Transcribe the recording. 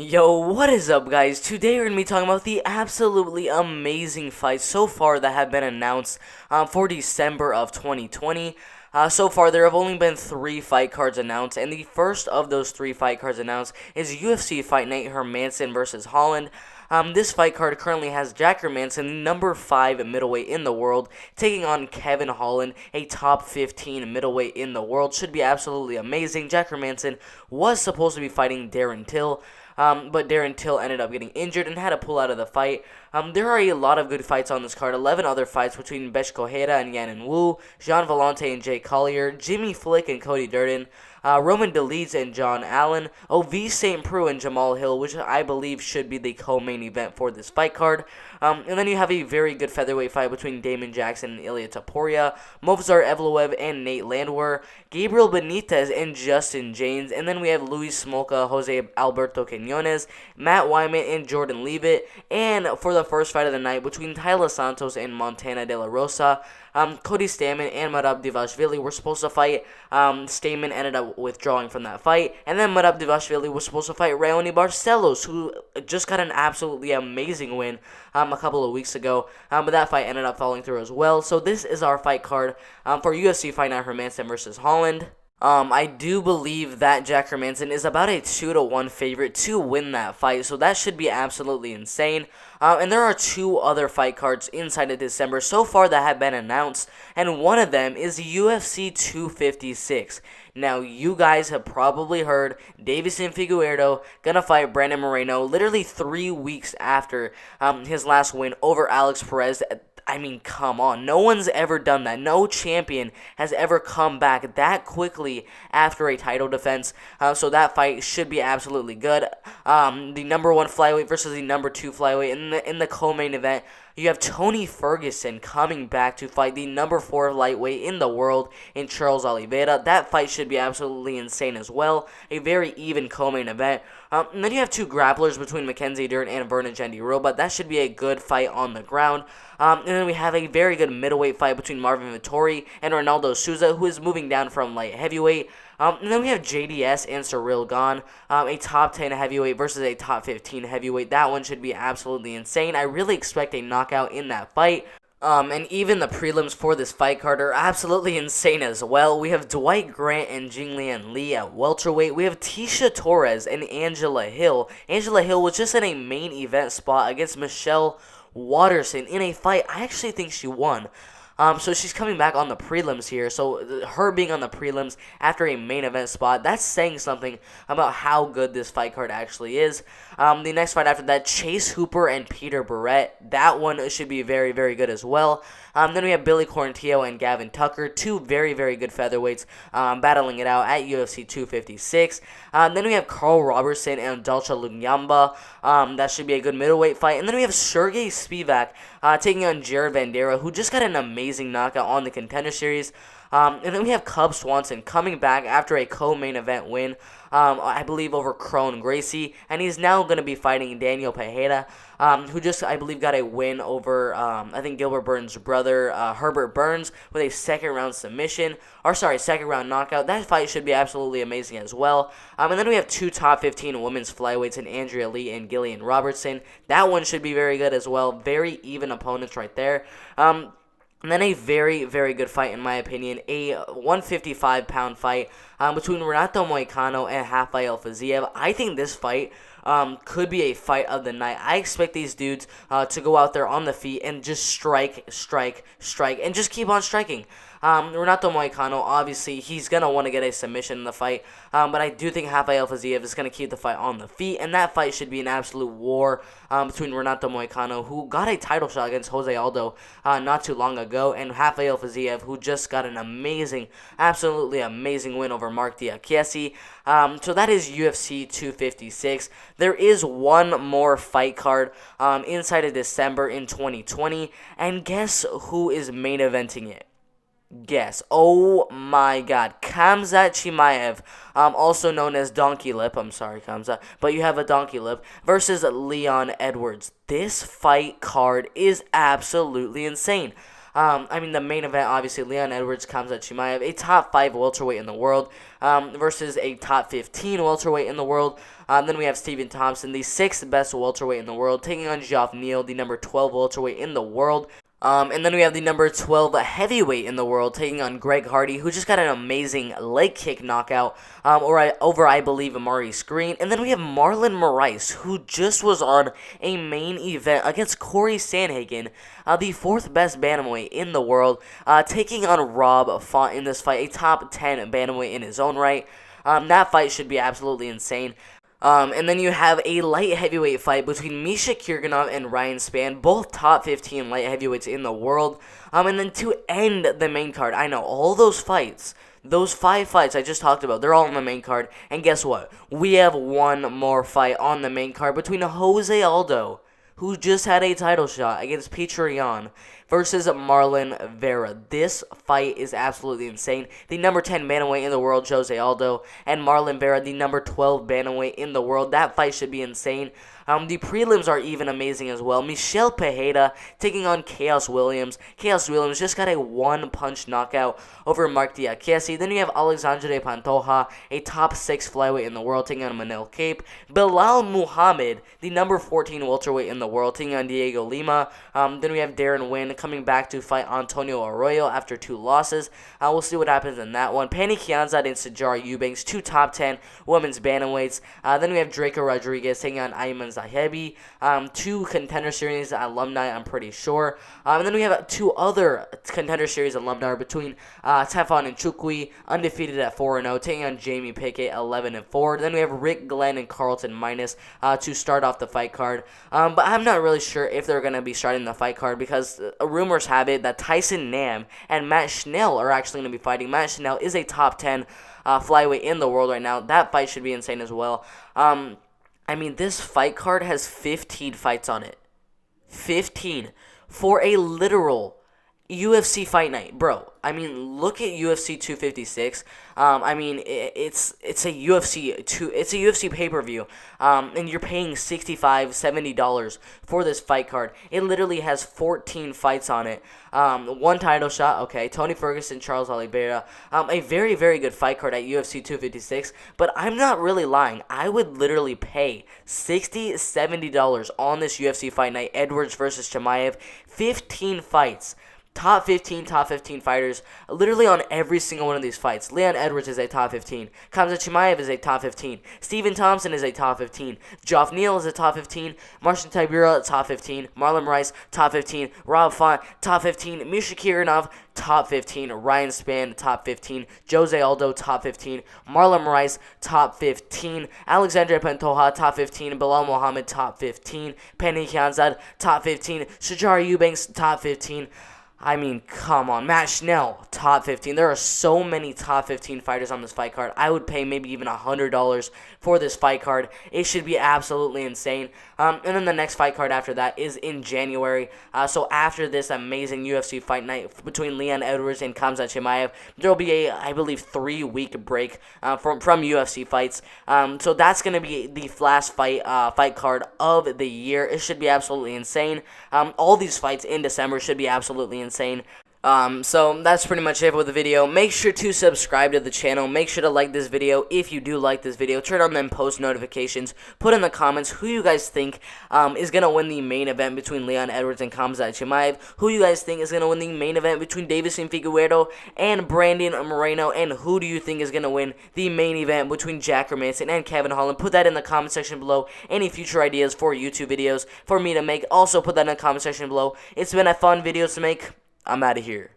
Yo, what is up, guys? Today we're going to be talking about the absolutely amazing fights so far that have been announced for December of 2020. So far, there have only been 3 fight cards announced, and the first of those 3 fight cards announced is UFC Fight Night Manson versus Holland. This fight card currently has Jack Manson, number 5 middleweight in the world, taking on Kevin Holland, a top 15 middleweight in the world. Should be absolutely amazing. Jack Manson was supposed to be fighting Darren Till. But Darren Till ended up getting injured and had to pull out of the fight. There are a lot of good fights on this card. 11 other fights between Besh Koheda and Yanin Wu, Jean Vellante and Jay Collier, Jimmy Flick and Cody Durden, Roman Dolidze and John Allen, Ovi St. Preux and Jamal Hill, which I believe should be the co-main event for this fight card. And then you have a very good featherweight fight between Damon Jackson and Ilya Topuria, Movsar Evloev and Nate Landwehr, Gabriel Benitez and Justin James, and then we have Luis Smolka, Jose Alberto Quinones, Matt Wyman and Jordan Leavitt, and for the first fight of the night between Tyler Santos and Montana De La Rosa, Cody Stamann and Merab Dvalishvili were supposed to fight. Stamann ended up withdrawing from that fight, and then Merab Dvalishvili was supposed to fight Raoni Barcelos, who just got an absolutely amazing win a couple of weeks ago, but that fight ended up falling through as well. So this is our fight card for UFC Fight Night Manson versus Holland. I do believe that Jack Manson is about a 2-1 favorite to win that fight, so that should be absolutely insane. And there are 2 other fight cards inside of December so far that have been announced, and one of them is UFC 256. Now, you guys have probably heard Davison Figueiredo gonna fight Brandon Moreno literally 3 weeks after his last win over Alex Perez. I mean, come on. No one's ever done that. No champion has ever come back that quickly after a title defense. So that fight should be absolutely good. The number 1 flyweight versus the number 2 flyweight in the co-main event. You have Tony Ferguson coming back to fight the number 4 lightweight in the world in Charles Oliveira. That fight should be absolutely insane as well. A very even co-main event. And then you have 2 grapplers between Mackenzie Dern and Vernon Jandiroba. That should be a good fight on the ground. And then we have a very good middleweight fight between Marvin Vettori and Ronaldo Souza, who is moving down from light heavyweight. And then we have JDS and Cyril Gane, a top 10 heavyweight versus a top 15 heavyweight. That one should be absolutely insane. I really expect a knockout in that fight. And even the prelims for this fight card are absolutely insane as well. We have Dwight Grant and Jinglian Lee at welterweight. We have Tisha Torres and Angela Hill. Angela Hill was just in a main event spot against Michelle Watterson in a fight I actually think she won. So she's coming back on the prelims here. So her being on the prelims after a main event spot, that's saying something about how good this fight card actually is. The next fight after that, Chase Hooper and Peter Barrett. That one should be very, very good as well. Then we have Billy Quarantillo and Gavin Tucker, 2 very, very good featherweights battling it out at UFC 256. Then we have Carl Robertson and Dalcha Lunyamba. That should be a good middleweight fight. And then we have Sergey Spivak taking on Jared Vanderaa, who just got an amazing knockout on the Contender Series. And then we have Cub Swanson coming back after a co-main event win, I believe over Kron Gracie, and he's now going to be fighting Daniel Pereira, who just, I believe, got a win over, I think, Gilbert Burns' brother, Herbert Burns, with a second round knockout. That fight should be absolutely amazing as well. And then we have 2 top 15 women's flyweights in Andrea Lee and Gillian Robertson. That one should be very good as well. Very even opponents right there. And then a very, very good fight, in my opinion, a 155-pound fight between Renato Moicano and Rafael Fiziev. I think this fight could be a fight of the night. I expect these dudes to go out there on the feet and just strike, and just keep on striking. Renato Moicano, obviously, he's going to want to get a submission in the fight, but I do think Rafael Fiziev is going to keep the fight on the feet, and that fight should be an absolute war between Renato Moicano, who got a title shot against Jose Aldo not too long ago, and Rafael Fiziev, who just got an amazing, absolutely amazing win over Mark Diakiese. So that is UFC 256. There is one more fight card inside of December in 2020, and guess who is main eventing it? Guess. Oh my god. Khamzat Chimaev, also known as Donkey Lip. I'm sorry, Khamzat, but you have a Donkey Lip versus Leon Edwards. This fight card is absolutely insane. The main event, obviously, Leon Edwards, Khamzat Chimaev, a top 5 welterweight in the world, versus a top 15 welterweight in the world. Then we have Stephen Thompson, the 6th best welterweight in the world, taking on Geoff Neal, the number 12 welterweight in the world. And then we have the number 12 heavyweight in the world taking on Greg Hardy, who just got an amazing leg kick knockout over, I believe, Amari Screen. And then we have Marlon Vera, who just was on a main event against Corey Sandhagen, the 4th best bantamweight in the world, taking on Rob Font in this fight, a top 10 bantamweight in his own right. That fight should be absolutely insane. And then you have a light heavyweight fight between Misha Kirganov and Ryan Spann, both top 15 light heavyweights in the world. And then to end the main card, I know all those fights, those 5 fights I just talked about, they're all on the main card. And guess what? We have one more fight on the main card between Jose Aldo, who just had a title shot against Patrion, versus Marlon Vera. This fight is absolutely insane. The number 10 bantamweight in the world, Jose Aldo, and Marlon Vera, the number 12 bantamweight in the world. That fight should be insane. The prelims are even amazing as well. Michel Pereira taking on Chaos Williams. Chaos Williams just got a one-punch knockout over Mark Diakese. Then you have Alexandre Pantoja, a top 6 flyweight in the world, taking on Manel Cape. Bilal Muhammad, the number 14 welterweight in the world, taking on Diego Lima. Then we have Darren Wynn coming back to fight Antonio Arroyo after 2 losses. We'll see what happens in that one. Penny Kianzad and Sijara Eubanks, 2 top 10 women's bantamweights. Then we have Draco Rodriguez taking on Ayman Zahebi, 2 Contender Series alumni, I'm pretty sure. And then we have 2 other Contender Series alumni between Tefon and Chukwi, undefeated at 4-0, taking on Jamie Pickett, 11-4. Then we have Rick Glenn and Carlton Minus to start off the fight card. But I'm not really sure if they're going to be starting the fight card because rumors have it that Tyson Nam and Matt Schnell are actually going to be fighting. Matt Schnell is a top 10 flyweight in the world right now. That fight should be insane as well. This fight card has 15 fights on it. 15 for a literal UFC fight night, bro. Look at UFC 256. It's a UFC pay-per-view. And you're paying $65, $70 for this fight card. It literally has 14 fights on it. 1 title shot, okay. Tony Ferguson, Charles Oliveira. A very, very good fight card at UFC 256. But I'm not really lying. I would literally pay $60, $70 on this UFC fight night. Edwards versus Chimaev. 15 fights. Top 15 fighters, literally on every single one of these fights. Leon Edwards is a top 15. Khamzat Chimaev is a top 15. Stephen Thompson is a top 15. Geoff Neal is a top 15. Marcin Tybura, top 15. Marlon Vera, top 15. Rob Font, top 15. Misha Kirganov, top 15. Ryan Spann, top 15. Jose Aldo, top 15. Marlon Vera, top 15. Alexandre Pantoja, top 15. Bilal Muhammad, top 15. Penny Kianzad, top 15. Sijara Eubanks, top 15. Come on. Matt Schnell, top 15. There are so many top 15 fighters on this fight card. I would pay maybe even $100 for this fight card. It should be absolutely insane. And then the next fight card after that is in January. So after this amazing UFC fight night between Leon Edwards and Khamzat Chimaev, there will be a, I believe, 3-week break from UFC fights. So that's going to be the last fight card of the year. It should be absolutely insane. All these fights in December should be absolutely insane. So that's pretty much it with the video. Make sure to subscribe to the channel. Make sure to like this video if you do like this video. Turn on them post notifications. Put in the comments who you guys think is going to win the main event between Leon Edwards and Khamzat Chimaev. Who you guys think is going to win the main event between Davison Figueiredo and Brandon Moreno. And who do you think is going to win the main event between Jack Manson and Kevin Holland. Put that in the comment section below. Any future ideas for YouTube videos for me to make, also put that in the comment section below. It's been a fun video to make. I'm out of here.